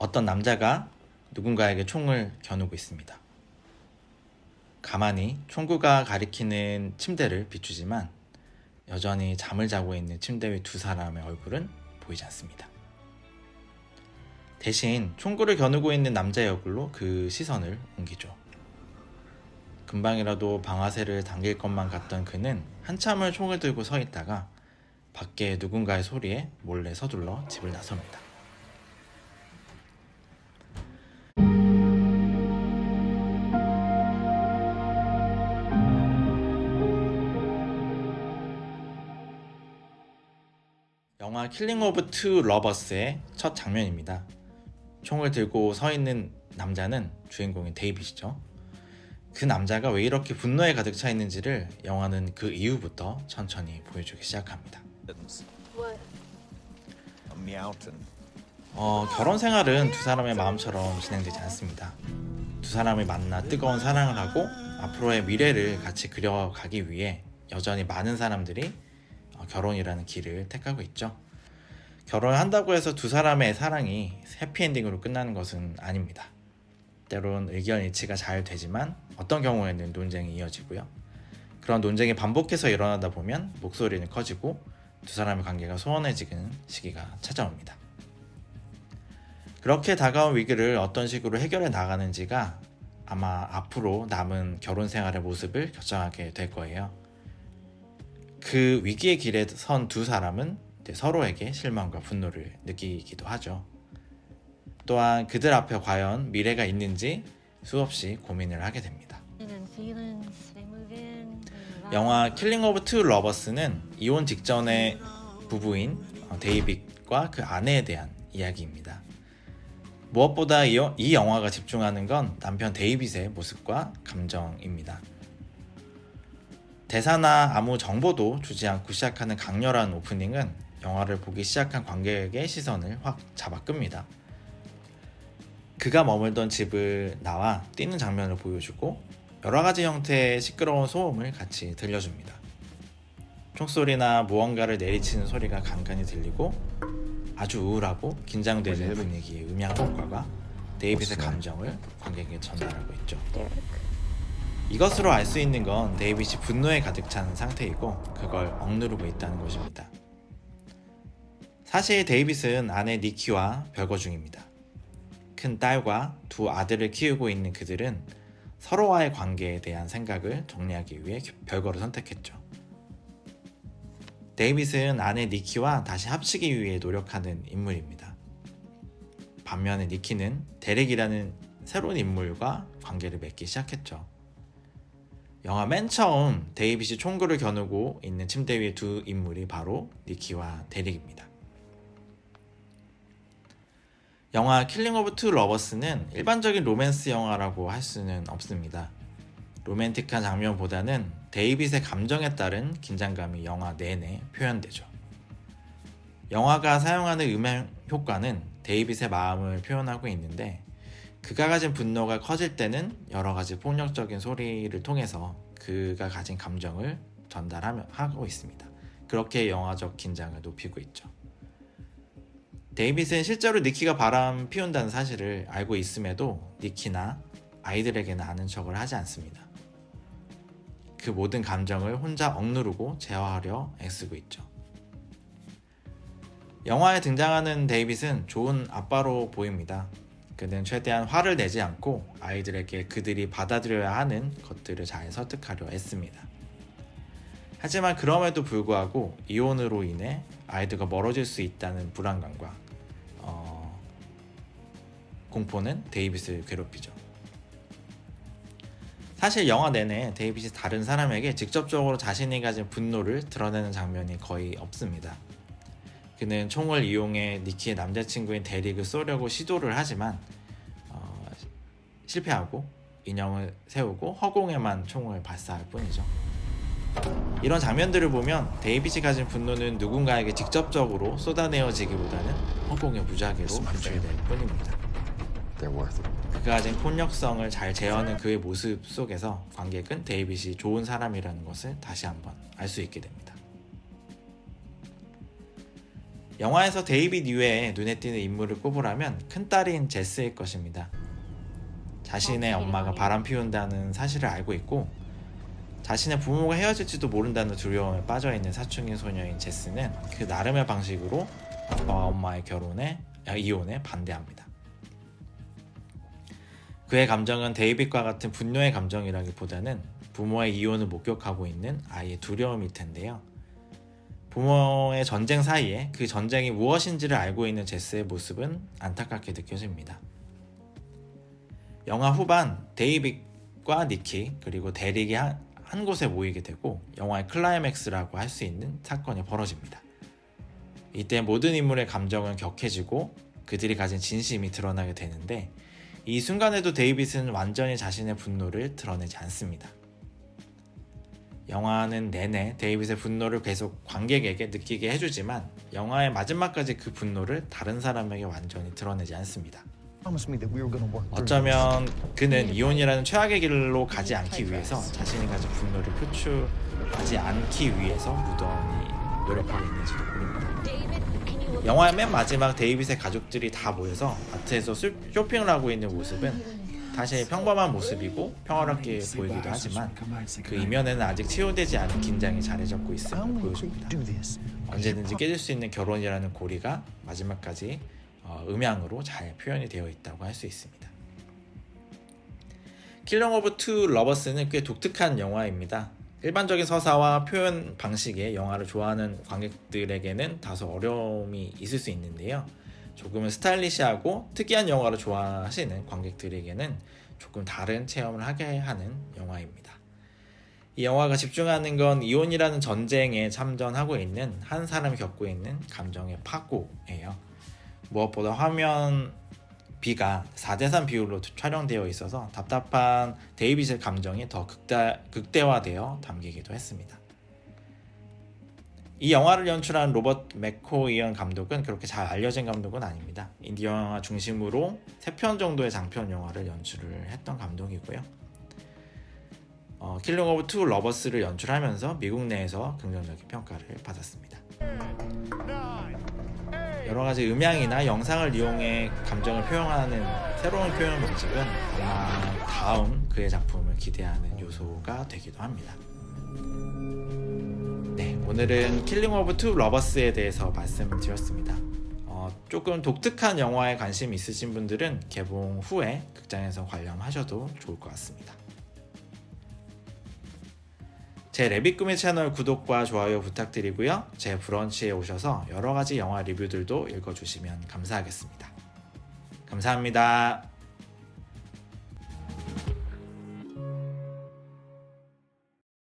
어떤 남자가 누군가에게 총을 겨누고 있습니다. 가만히 총구가 가리키는 침대를 비추지만 여전히 잠을 자고 있는 침대 위 두 사람의 얼굴은 보이지 않습니다. 대신 총구를 겨누고 있는 남자의 얼굴로 그 시선을 옮기죠. 금방이라도 방아쇠를 당길 것만 같던 그는 한참을 총을 들고 서 있다가 밖에 누군가의 소리에 몰래 서둘러 집을 나섭니다. 영화 킬링 오브 투 러버스의 첫 장면입니다. 총을 들고 서 있는 남자는 주인공인 데이빗이죠. 그 남자가 왜 이렇게 분노에 가득 차 있는지를 영화는 그 이후부터 천천히 보여주기 시작합니다. 결혼 생활은 두 사람의 마음처럼 진행되지 않습니다. 두 사람이 만나 뜨거운 사랑을 하고 앞으로의 미래를 같이 그려가기 위해 여전히 많은 사람들이 결혼이라는 길을 택하고 있죠. 결혼을 한다고 해서 두 사람의 사랑이 해피엔딩으로 끝나는 것은 아닙니다. 때론 의견 일치가 잘 되지만 어떤 경우에는 논쟁이 이어지고요. 그런 논쟁이 반복해서 일어나다 보면 목소리는 커지고 두 사람의 관계가 소원해지는 시기가 찾아옵니다. 그렇게 다가온 위기를 어떤 식으로 해결해 나가는지가 아마 앞으로 남은 결혼 생활의 모습을 결정하게 될 거예요. 그 위기의 길에 선 두 사람은 서로에게 실망과 분노를 느끼기도 하죠. 또한 그들 앞에 과연 미래가 있는지 수없이 고민을 하게 됩니다. 영화 킬링 오브 투 러버스는 이혼 직전의 부부인 데이빗과 그 아내에 대한 이야기입니다. 무엇보다 이 영화가 집중하는 건 남편 데이빗의 모습과 감정입니다. 대사나 아무 정보도 주지 않고 시작하는 강렬한 오프닝은 영화를 보기 시작한 관객의 시선을 확 잡아끕니다. 그가 머물던 집을 나와 뛰는 장면을 보여주고 여러가지 형태의 시끄러운 소음을 같이 들려줍니다. 총소리나 무언가를 내리치는 소리가 간간히 들리고 아주 우울하고 긴장되는 분위기의 음향 효과가 데이빗의 감정을 관객에게 전달하고 있죠. 이것으로 알 수 있는 건 데이빗이 분노에 가득 찬 상태이고 그걸 억누르고 있다는 것입니다. 사실 데이빗은 아내 니키와 별거 중입니다. 큰 딸과 두 아들을 키우고 있는 그들은 서로와의 관계에 대한 생각을 정리하기 위해 별거를 선택했죠. 데이빗은 아내 니키와 다시 합치기 위해 노력하는 인물입니다. 반면에 니키는 데렉이라는 새로운 인물과 관계를 맺기 시작했죠. 영화 맨 처음 데이빗이 총구를 겨누고 있는 침대 위의 두 인물이 바로 니키와 데릭입니다. 영화 킬링 오브 투 러버스는 일반적인 로맨스 영화라고 할 수는 없습니다. 로맨틱한 장면보다는 데이빗의 감정에 따른 긴장감이 영화 내내 표현되죠. 영화가 사용하는 음향 효과는 데이빗의 마음을 표현하고 있는데 그가 가진 분노가 커질 때는 여러 가지 폭력적인 소리를 통해서 그가 가진 감정을 전달하고 있습니다. 그렇게 영화적 긴장을 높이고 있죠. 데이빗은 실제로 니키가 바람 피운다는 사실을 알고 있음에도 니키나 아이들에게는 아는 척을 하지 않습니다. 그 모든 감정을 혼자 억누르고 제어하려 애쓰고 있죠. 영화에 등장하는 데이빗은 좋은 아빠로 보입니다. 그는 최대한 화를 내지 않고 아이들에게 그들이 받아들여야 하는 것들을 잘 설득하려 애씁니다. 하지만 그럼에도 불구하고 이혼으로 인해 아이들과 멀어질 수 있다는 불안감과 공포는 데이빗을 괴롭히죠. 사실 영화 내내 데이빗이 다른 사람에게 직접적으로 자신이 가진 분노를 드러내는 장면이 거의 없습니다. 그는 총을 이용해 니키의 남자친구인 데릭을 쏘려고 시도를 하지만 실패하고 인형을 세우고 허공에만 총을 발사할 뿐이죠. 이런 장면들을 보면 데이빗이 가진 분노는 누군가에게 직접적으로 쏟아내어지기보다는 허공의 무작위로 분출될 뿐입니다. 그가 가진 폭력성을 잘 제어하는 그의 모습 속에서 관객은 데이빗이 좋은 사람이라는 것을 다시 한번 알 수 있게 됩니다. 영화에서 데이빗 이외에 눈에 띄는 인물을 꼽으라면 큰딸인 제스일 것입니다. 자신의 엄마가 바람 피운다는 사실을 알고 있고 자신의 부모가 헤어질지도 모른다는 두려움에 빠져있는 사춘기 소녀인 제스는 그 나름의 방식으로 아빠와 엄마의 이혼에 반대합니다. 그의 감정은 데이빗과 같은 분노의 감정이라기보다는 부모의 이혼을 목격하고 있는 아이의 두려움일 텐데요. 부모의 전쟁 사이에 그 전쟁이 무엇인지를 알고 있는 제스의 모습은 안타깝게 느껴집니다. 영화 후반 데이빗과 니키 그리고 데릭이 한 곳에 모이게 되고 영화의 클라이맥스라고 할 수 있는 사건이 벌어집니다. 이때 모든 인물의 감정은 격해지고 그들이 가진 진심이 드러나게 되는데 이 순간에도 데이빗은 완전히 자신의 분노를 드러내지 않습니다. 영화는 내내 데이빗의 분노를 계속 관객에게 느끼게 해주지만 영화의 마지막까지 그 분노를 다른 사람에게 완전히 드러내지 않습니다. 어쩌면 그는 이혼이라는 최악의 길로 가지 않기 위해서 자신이 가진 분노를 표출하지 않기 위해서 무던히 노력하고 있는지도 모릅니다. 영화의 맨 마지막 데이빗의 가족들이 다 모여서 마트에서 쇼핑을 하고 있는 모습은 사실 평범한 모습이고 평화롭게 보이기도 하지만 그 이면에는 아직 치유되지 않은 긴장이 자리 잡고 있음을 보여줍니다. 언제든지 깨질 수 있는 결혼이라는 고리가 마지막까지 음향으로 잘 표현이 되어 있다고 할 수 있습니다. 킬링 오브 투 러버스는 꽤 독특한 영화입니다. 일반적인 서사와 표현 방식의 영화를 좋아하는 관객들에게는 다소 어려움이 있을 수 있는데요. 조금은 스타일리시하고 특이한 영화를 좋아하시는 관객들에게는 조금 다른 체험을 하게 하는 영화입니다. 이 영화가 집중하는 건 이혼이라는 전쟁에 참전하고 있는 한 사람이 겪고 있는 감정의 파고예요. 무엇보다 화면 비가 4:3 비율로 촬영되어 있어서 답답한 데이빗의 감정이 더 극대화되어 담기기도 했습니다. 이 영화를 연출한 로버트 맥코이언 감독은 그렇게 잘 알려진 감독은 아닙니다. 인디 영화 중심으로 3편 정도의 장편 영화를 연출을 했던 감독이고요. 킬링 오브 투 러버스를 연출하면서 미국 내에서 긍정적인 평가를 받았습니다. 여러가지 음향이나 영상을 이용해 감정을 표현하는 새로운 표현 방식은 아마 다음 그의 작품을 기대하는 요소가 되기도 합니다. 네, 오늘은 킬링 오브 투 러버스에 대해서 말씀드렸습니다. 조금 독특한 영화에 관심 있으신 분들은 개봉 후에 극장에서 관람하셔도 좋을 것 같습니다. 제 레빗꾸미 채널 구독과 좋아요 부탁드리고요. 제 브런치에 오셔서 여러가지 영화 리뷰들도 읽어주시면 감사하겠습니다. 감사합니다.